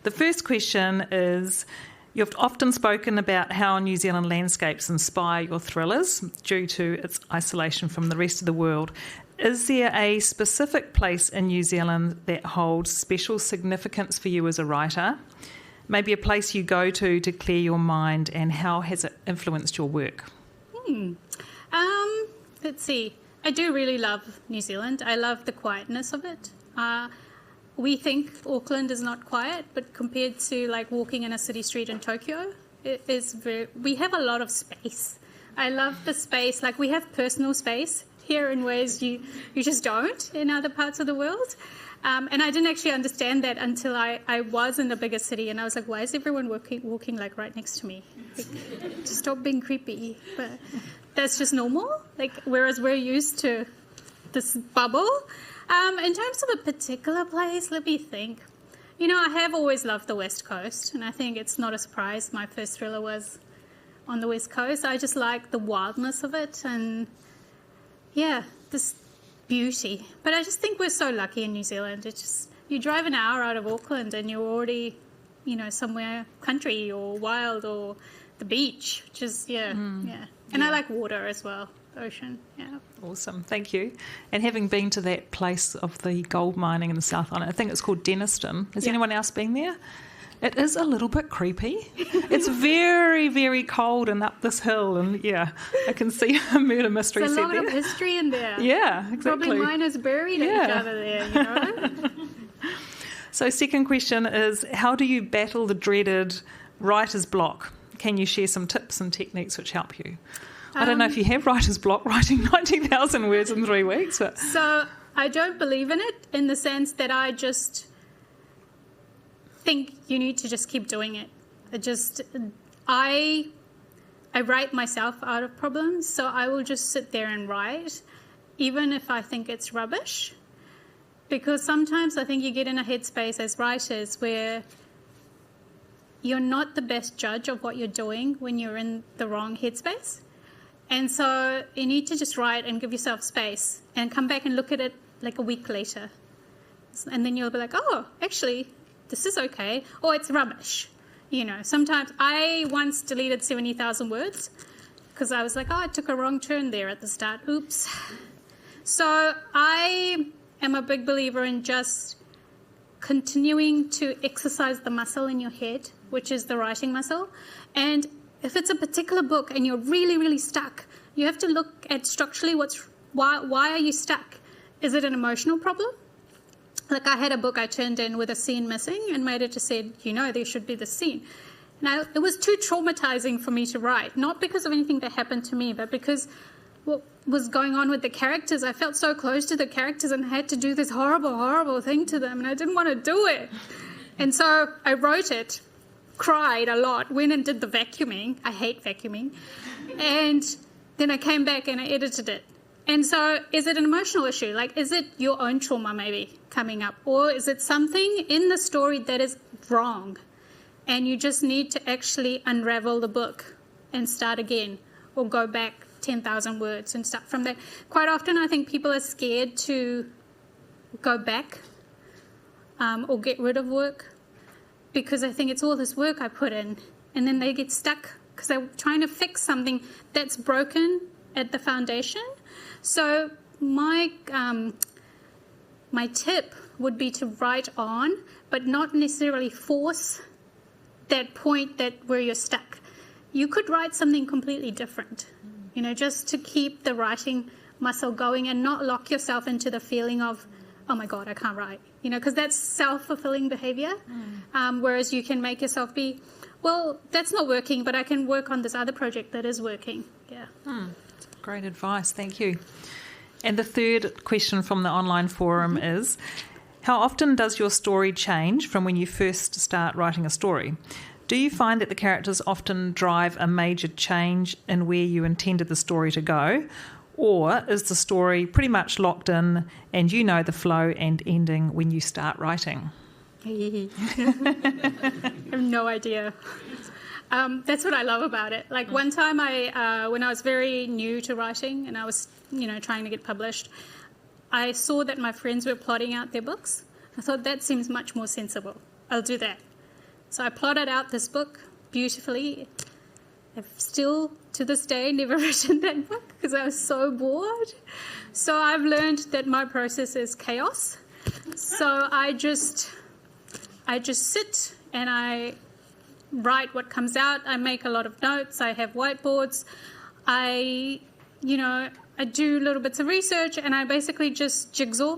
The first question is, you've often spoken about how New Zealand landscapes inspire your thrillers due to its isolation from the rest of the world. Is there a specific place in New Zealand that holds special significance for you as a writer? Maybe a place you go to clear your mind, and how has it influenced your work? Let's see. I do really love New Zealand. I love the quietness of it. We think Auckland is not quiet, but compared to like walking in a city street in Tokyo, it is we have a lot of space. I love the space. Like, we have personal space here in ways you just don't in other parts of the world. And I didn't actually understand that until I was in a bigger city, and I was like, why is everyone walking like right next to me? Like, stop being creepy. But that's just normal. Like, whereas we're used to this bubble. In terms of a particular place, let me think. I have always loved the West Coast, and I think it's not a surprise. My first thriller was on the West Coast. I just like the wildness of it, and this beauty. But I just think we're so lucky in New Zealand. It's just, you drive an hour out of Auckland and you're already, somewhere country or wild or the beach, which is, And I like water as well, ocean, Awesome, thank you. And having been to that place of the gold mining in the South Island, I think it's called Denniston. Has anyone else been there? It is a little bit creepy. It's very, very cold and up this hill, and I can see a murder mystery There's a set lot there. of history in there. Yeah, exactly. Probably miners buried each other there, So second question is, how do you battle the dreaded writer's block? Can you share some tips and techniques which help you? I don't know if you have writer's block writing 90,000 words in 3 weeks. But So I don't believe in it, in the sense that I just think you need to just keep doing it. I write myself out of problems, so I will just sit there and write, even if I think it's rubbish. Because sometimes I think you get in a headspace as writers where you're not the best judge of what you're doing when you're in the wrong headspace. And so you need to just write and give yourself space and come back and look at it like a week later. And then you'll be like, oh, actually, this is okay. Or it's rubbish. Sometimes I once deleted 70,000 words because I was like, oh, I took a wrong turn there at the start. Oops. So I am a big believer in just continuing to exercise the muscle in your head, which is the writing muscle. And if it's a particular book and you're really, really stuck, you have to look at structurally why are you stuck? Is it an emotional problem? Like I had a book I turned in with a scene missing, and my editor said, there should be the scene. Now, it was too traumatizing for me to write, not because of anything that happened to me, but because what was going on with the characters. I felt so close to the characters and I had to do this horrible, horrible thing to them, and I didn't want to do it. And so I wrote it, cried a lot, went and did the vacuuming. I hate vacuuming. And then I came back and I edited it. And so is it an emotional issue? Like, is it your own trauma maybe coming up? Or is it something in the story that is wrong? And you just need to actually unravel the book and start again, or go back 10,000 words and start from there. Quite often I think people are scared to go back or get rid of work, because I think it's all this work I put in, and then they get stuck because they're trying to fix something that's broken at the foundation. So my tip would be to write on, but not necessarily force that point where you're stuck. You could write something completely different, just to keep the writing muscle going and not lock yourself into the feeling of, oh my God, I can't write, because that's self-fulfilling behavior. Whereas you can make yourself be, well, that's not working, but I can work on this other project that is working. Yeah. Great advice. Thank you. And the third question from the online forum is, how often does your story change from when you first start writing a story? Do you find that the characters often drive a major change in where you intended the story to go? Or is the story pretty much locked in and you know the flow and ending when you start writing? I have no idea. That's what I love about it. Like one time when I was very new to writing and I was, trying to get published, I saw that my friends were plotting out their books. I thought that seems much more sensible. I'll do that. So I plotted out this book beautifully. I've still, to this day, never written that book because I was so bored. So I've learned that my process is chaos. So I just sit and I write what comes out. I make a lot of notes. I have whiteboards. I do little bits of research, and I basically just jigsaw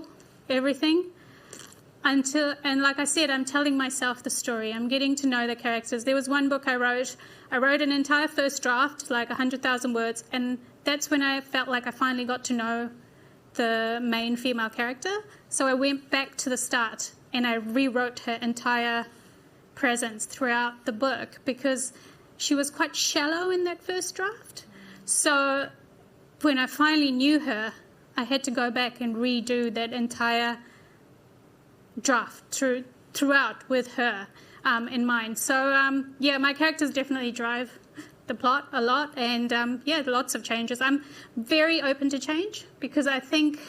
everything and like I said, I'm telling myself the story. I'm getting to know the characters. There was one book I wrote an entire first draft, like 100,000 words, and that's when I felt like I finally got to know the main female character. So I went back to the start and I rewrote her entire presence throughout the book because she was quite shallow in that first draft. So when I finally knew her, I had to go back and redo that entire draft throughout with her in mind. So, my characters definitely drive the plot a lot, and, lots of changes. I'm very open to change because I think...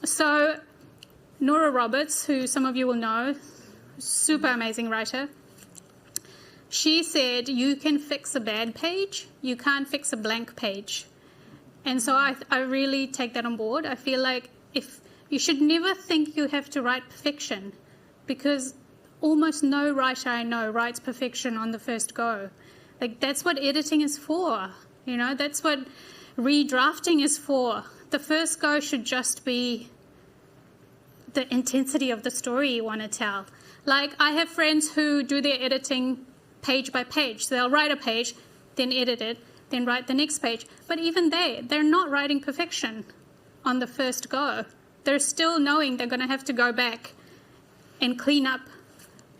So, Nora Roberts, who some of you will know, super amazing writer, she said, you can fix a bad page, you can't fix a blank page. And so I really take that on board. I feel like you should never think you have to write perfection, because almost no writer I know writes perfection on the first go. Like, that's what editing is for, that's what redrafting is for. The first go should just be the intensity of the story you want to tell. Like, I have friends who do their editing page by page. So they'll write a page, then edit it, then write the next page. But even they're not writing perfection on the first go. They're still knowing they're going to have to go back and clean up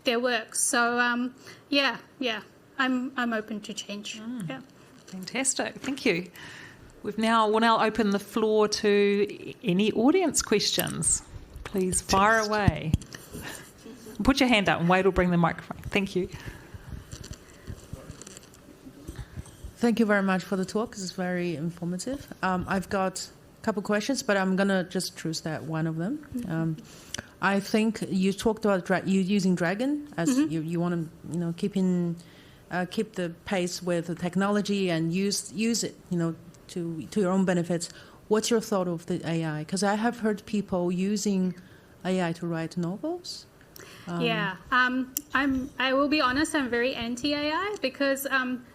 their work. So, I'm open to change. Yeah. Fantastic. Thank you. We'll now open the floor to any audience questions. Please fire away. Put your hand up and Wade will bring the microphone. Thank you. Thank you very much for the talk. This is very informative. I've got a couple of questions, but I'm going to just choose that one of them. I think you talked about you using Dragon as you want to keep the pace with the technology and use it to your own benefits. what's your thought of the AI? Because I have heard people using AI to write novels. I will be honest, I'm very anti-AI because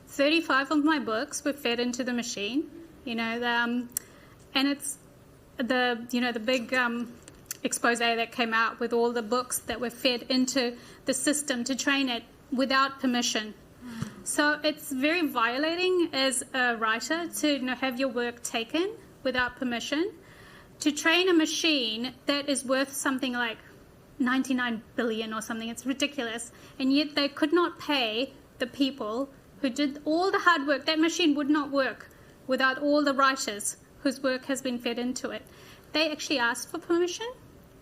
35 of my books were fed into the machine, and it's the big expose that came out with all the books that were fed into the system to train it without permission. So it's very violating as a writer to have your work taken without permission, to train a machine that is worth something like 99 billion or something. It's ridiculous. And yet they could not pay the people who did all the hard work. That machine would not work without all the writers whose work has been fed into it. They actually asked for permission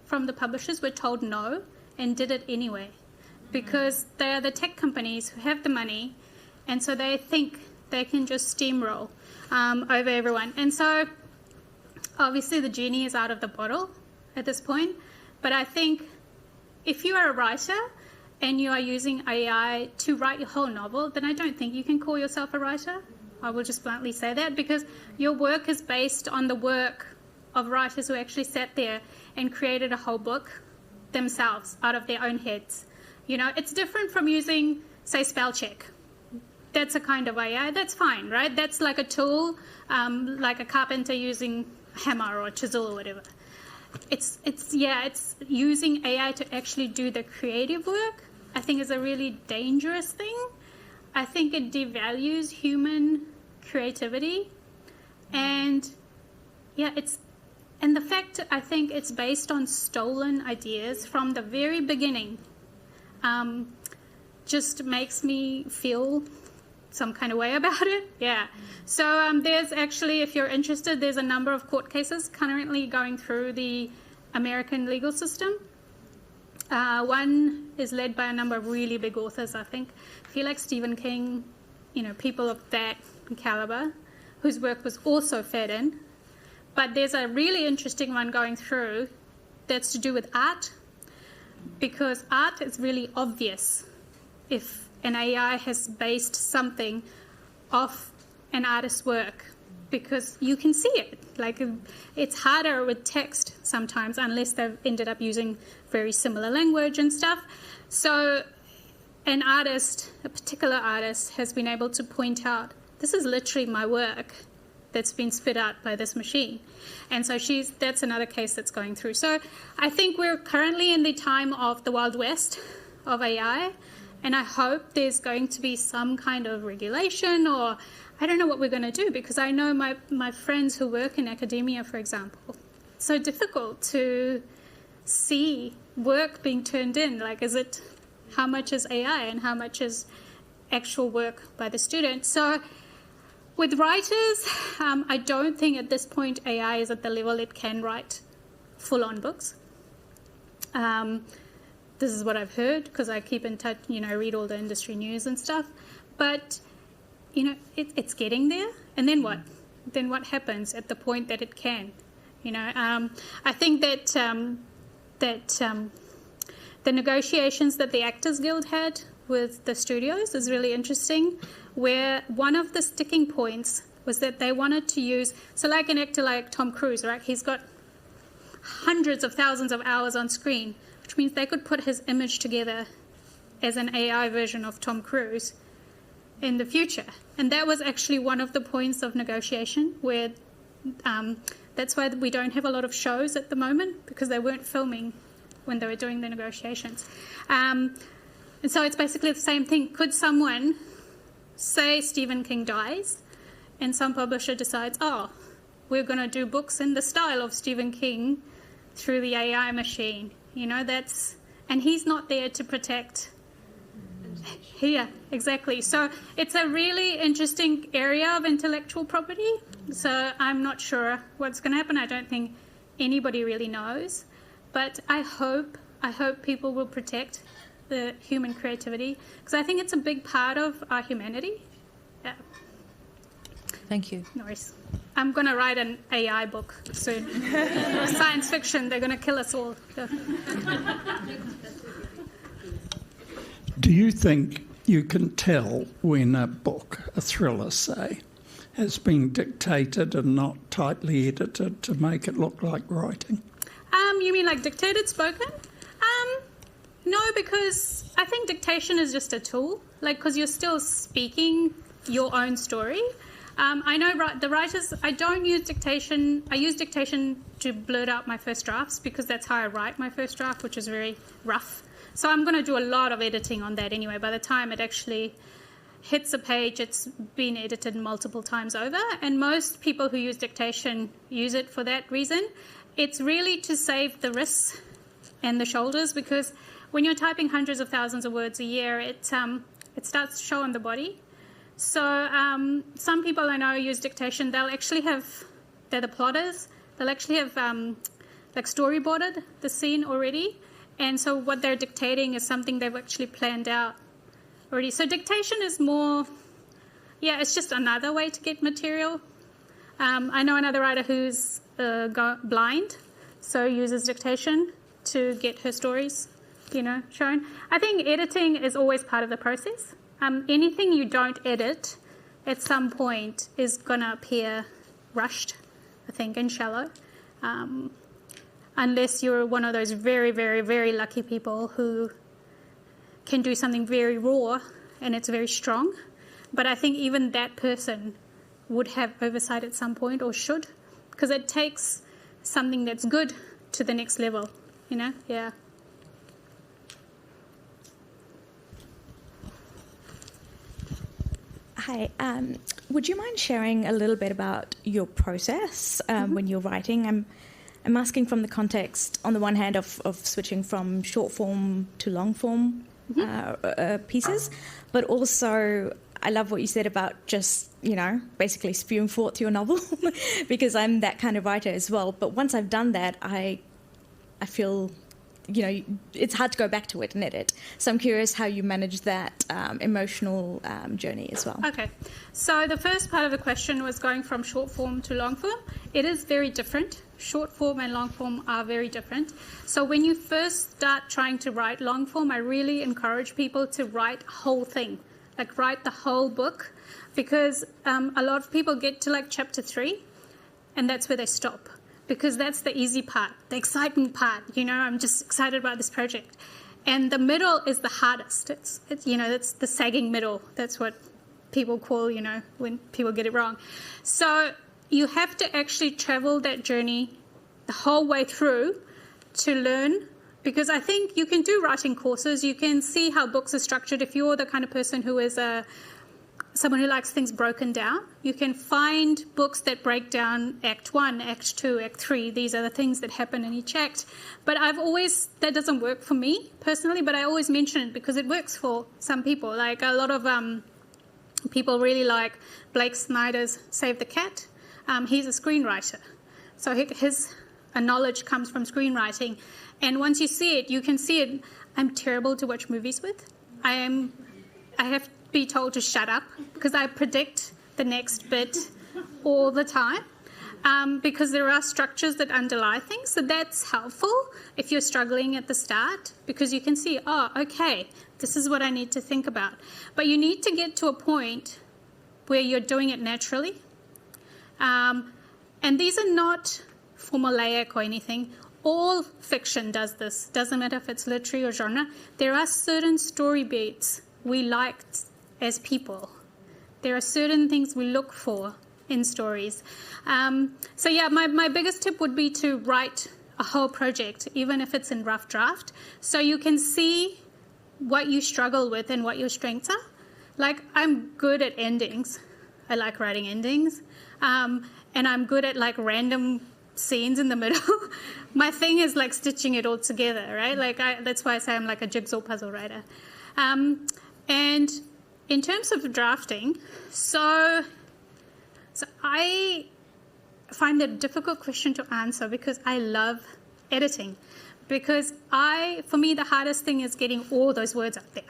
from the publishers, were told no, and did it anyway. Because they are the tech companies who have the money, and so they think they can just steamroll over everyone. And so obviously the genie is out of the bottle at this point, but I think if you are a writer and you are using AI to write your whole novel, then I don't think you can call yourself a writer. I will just bluntly say that, because your work is based on the work of writers who actually sat there and created a whole book themselves out of their own heads. It's different from using, say, spell check. That's a kind of AI. That's fine, right? That's like a tool, like a carpenter using a hammer or a chisel or whatever. It's using AI to actually do the creative work, I think, is a really dangerous thing. I think it devalues human creativity, and the fact I think it's based on stolen ideas from the very beginning just makes me feel some kind of way about it. Yeah. So there's actually, if you're interested, there's a number of court cases currently going through the American legal system. One is led by a number of really big authors, I think. I feel like Stephen King, people of that caliber, whose work was also fed in. But there's a really interesting one going through that's to do with art, because art is really obvious if an AI has based something off an artist's work, because you can see it. Like, it's harder with text sometimes, unless they've ended up using very similar language and stuff. So an artist, a particular artist, has been able to point out, this is literally my work that's been spit out by this machine. And so that's another case that's going through. So I think we're currently in the time of the Wild West of AI, and I hope there's going to be some kind of regulation, or I don't know what we're going to do, because I know my friends who work in academia, for example, it's so difficult to see work being turned in. Like, how much is AI and how much is actual work by the student? So with writers, I don't think at this point AI is at the level it can write full-on books. This is what I've heard, because I keep in touch, read all the industry news and stuff. But, it's getting there. And then what? Then what happens at the point that it can? I think that the negotiations that the Actors Guild had with the studios is really interesting, where one of the sticking points was that they wanted to use, so like an actor like Tom Cruise, right? He's got hundreds of thousands of hours on screen, which means they could put his image together as an AI version of Tom Cruise in the future. And that was actually one of the points of negotiation, where that's why we don't have a lot of shows at the moment, because they weren't filming when they were doing the negotiations. And so it's basically the same thing. Could someone, say Stephen King dies, and some publisher decides, we're going to do books in the style of Stephen King through the AI machine. And he's not there to protect. Yeah, exactly. So it's a really interesting area of intellectual property. So I'm not sure what's going to happen. I don't think anybody really knows. But I hope people will protect the human creativity, because I think it's a big part of our humanity. Yeah. Thank you. No worries. I'm going to write an AI book soon. Science fiction, they're going to kill us all. Do you think you can tell when a book, a thriller say, has been dictated and not tightly edited to make it look like writing? You mean like dictated spoken? No, because I think dictation is just a tool, like, because you're still speaking your own story. I know the writers, I don't use dictation. I use dictation to blurt out my first drafts because that's how I write my first draft, which is very rough. So I'm going to do a lot of editing on that anyway. By the time it actually hits a page, it's been edited multiple times over. And most people who use dictation use it for that reason. It's really to save the wrists and the shoulders, because when you're typing hundreds of thousands of words a year, it starts to show on the body. So some people I know use dictation. They'll actually have, they're the plotters, they'll actually have like storyboarded the scene already. And so what they're dictating is something they've actually planned out already. So dictation is more, it's just another way to get material. I know another writer who's blind, so uses dictation to get her stories, shown. I think editing is always part of the process. Anything you don't edit at some point is going to appear rushed, I think, and shallow. Unless you're one of those very, very, very lucky people who can do something very raw and it's very strong. But I think even that person would have oversight at some point, or should, because it takes something that's good to the next level, Yeah. Hi. Would you mind sharing a little bit about your process when you're writing? I'm asking from the context, on the one hand, of switching from short form to long form pieces, but also I love what you said about just, basically spewing forth your novel, because I'm that kind of writer as well. But once I've done that, I feel, it's hard to go back to it and edit. So I'm curious how you manage that emotional journey as well. Okay. So the first part of the question was going from short form to long form. It is very different. Short form and long form are very different. So when you first start trying to write long form, I really encourage people to write a whole thing, like write the whole book, because a lot of people get to like chapter 3 and that's where they stop, because that's the easy part, the exciting part. I'm just excited about this project. And the middle is the hardest. It's it's the sagging middle. That's what people call, when people get it wrong. So you have to actually travel that journey the whole way through to learn, because I think you can do writing courses. You can see how books are structured. If you're the kind of person who is someone who likes things broken down, you can find books that break down Act 1, Act 2, Act 3. These are the things that happen in each act. But that doesn't work for me personally, but I always mention it because it works for some people. Like a lot of people really like Blake Snyder's Save the Cat. He's a screenwriter. So his knowledge comes from screenwriting. And once you see it, you can see it. I'm terrible to watch movies with. I have to be told to shut up because I predict the next bit all the time, because there are structures that underlie things. So that's helpful if you're struggling at the start, because you can see, okay, this is what I need to think about. But you need to get to a point where you're doing it naturally. And these are not formulaic or anything. All fiction does this. Doesn't matter if it's literary or genre. There are certain story beats we liked as people. There are certain things we look for in stories. My biggest tip would be to write a whole project, even if it's in rough draft, so you can see what you struggle with and what your strengths are. Like, I'm good at endings. I like writing endings. And I'm good at like random scenes in the middle. My thing is like stitching it all together, right? That's why I say I'm like a jigsaw puzzle writer. And in terms of drafting, so I find it a difficult question to answer because I love editing. Because for me, the hardest thing is getting all those words up there.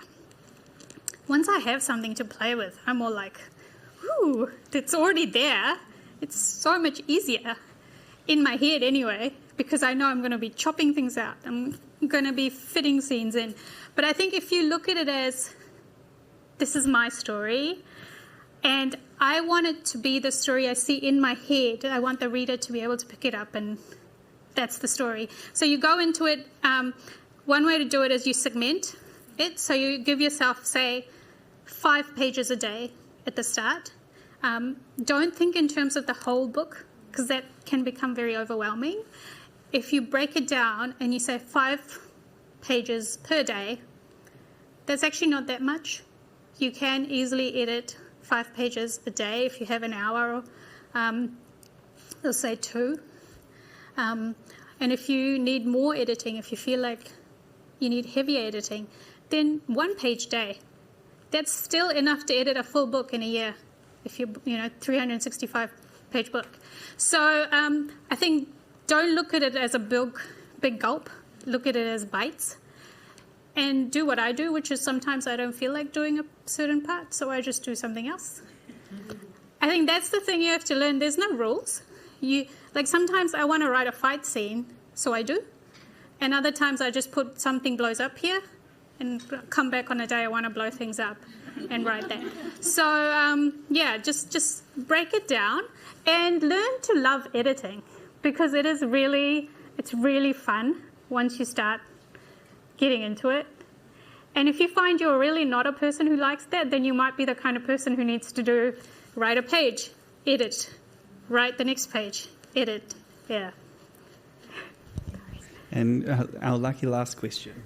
Once I have something to play with, I'm all like, ooh, it's already there. It's so much easier in my head anyway, because I know I'm going to be chopping things out. I'm going to be fitting scenes in. But I think if you look at it as, this is my story, And I want it to be the story I see in my head. I want the reader to be able to pick it up, and that's the story. So you go into it. One way to do it is you segment it. So you give yourself, say, 5 pages a day at the start. Don't think in terms of the whole book, because that can become very overwhelming. If you break it down and you say 5 pages per day, that's actually not that much. You can easily edit 5 pages a day if you have an hour, or say 2. And if you need more editing, if you feel like you need heavier editing, then 1 page a day. That's still enough to edit a full book in a year, if you 365 page book. So I think don't look at it as a big gulp. Look at it as bites. And do what I do, which is sometimes I don't feel like doing a certain part, so I just do something else. I think that's the thing you have to learn. There's no rules. Sometimes I want to write a fight scene, so I do. And other times I just put something blows up here and come back on a day I want to blow things up and write that. So, just break it down and learn to love editing, because it's really fun once you start getting into it. And if you find you're really not a person who likes that, then you might be the kind of person who needs to write a page, edit, write the next page, edit, yeah. And our lucky last question.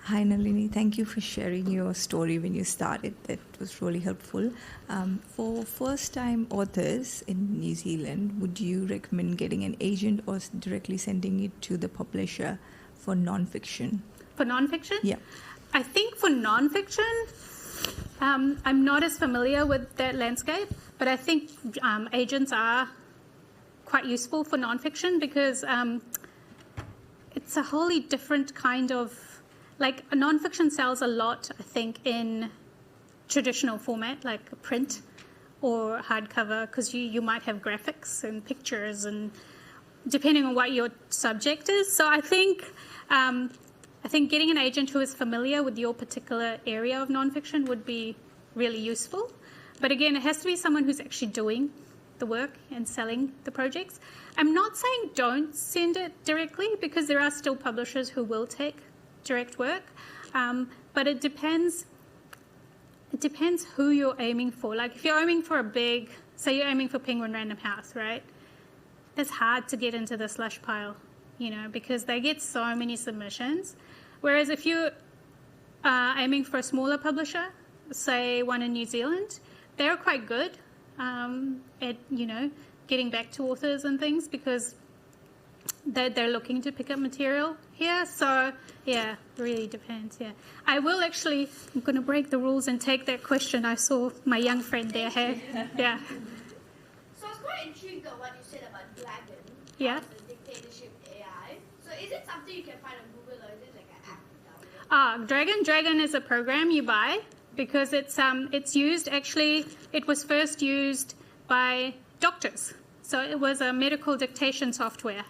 Hi, Nalini. Thank you for sharing your story when you started. That was really helpful. For first-time authors in New Zealand, would you recommend getting an agent or directly sending it to the publisher for non-fiction? For non-fiction? Yeah. I think for non-fiction, I'm not as familiar with that landscape, but I think agents are quite useful for non-fiction, because it's a wholly different kind of, non-fiction sells a lot, I think, in traditional format, like print or hardcover, because you might have graphics and pictures, and depending on what your subject is. So I think getting an agent who is familiar with your particular area of non-fiction would be really useful. But again, it has to be someone who's actually doing the work and selling the projects. I'm not saying don't send it directly, because there are still publishers who will take direct work, but it depends who you're aiming for. Like if you're aiming for say you're aiming for Penguin Random House, right? It's hard to get into the slush pile, because they get so many submissions. Whereas if you are aiming for a smaller publisher, say one in New Zealand, they're quite good at, getting back to authors and things, because they're looking to pick up material here. So, yeah, really depends, yeah. I'm going to break the rules and take that question. I saw my young friend there. Yeah. So I was quite intrigued on what you said about Dragon. Yeah. The dictatorship AI. So is it something you can find on Google, or is it like an app? Dragon is a program you buy, because it's used, actually, it was first used by doctors. So it was a medical dictation software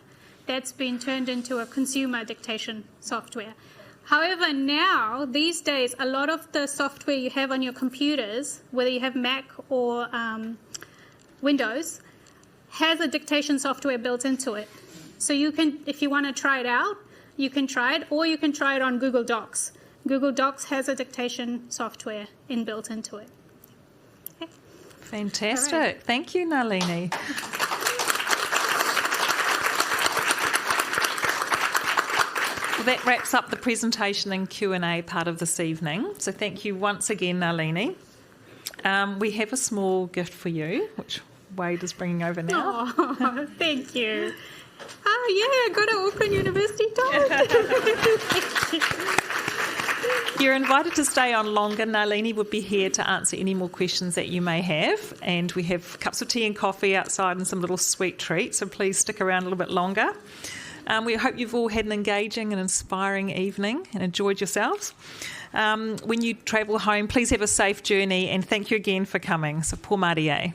that's been turned into a consumer dictation software. However, now, these days, a lot of the software you have on your computers, whether you have Mac or Windows, has a dictation software built into it. So you can, if you want to try it out, you can try it, or you can try it on Google Docs. Google Docs has a dictation software inbuilt into it. Okay. Fantastic. Right. Thank you, Nalini. Well, that wraps up the presentation and Q&A part of this evening. So thank you once again, Nalini. We have a small gift for you, which Wade is bringing over now. Oh, thank you. Oh, yeah, go to Auckland University. You're invited to stay on longer. Nalini would be here to answer any more questions that you may have. And we have cups of tea and coffee outside and some little sweet treats, so please stick around a little bit longer. We hope you've all had an engaging and inspiring evening and enjoyed yourselves. When you travel home, please have a safe journey, and thank you again for coming. So, pō mārie.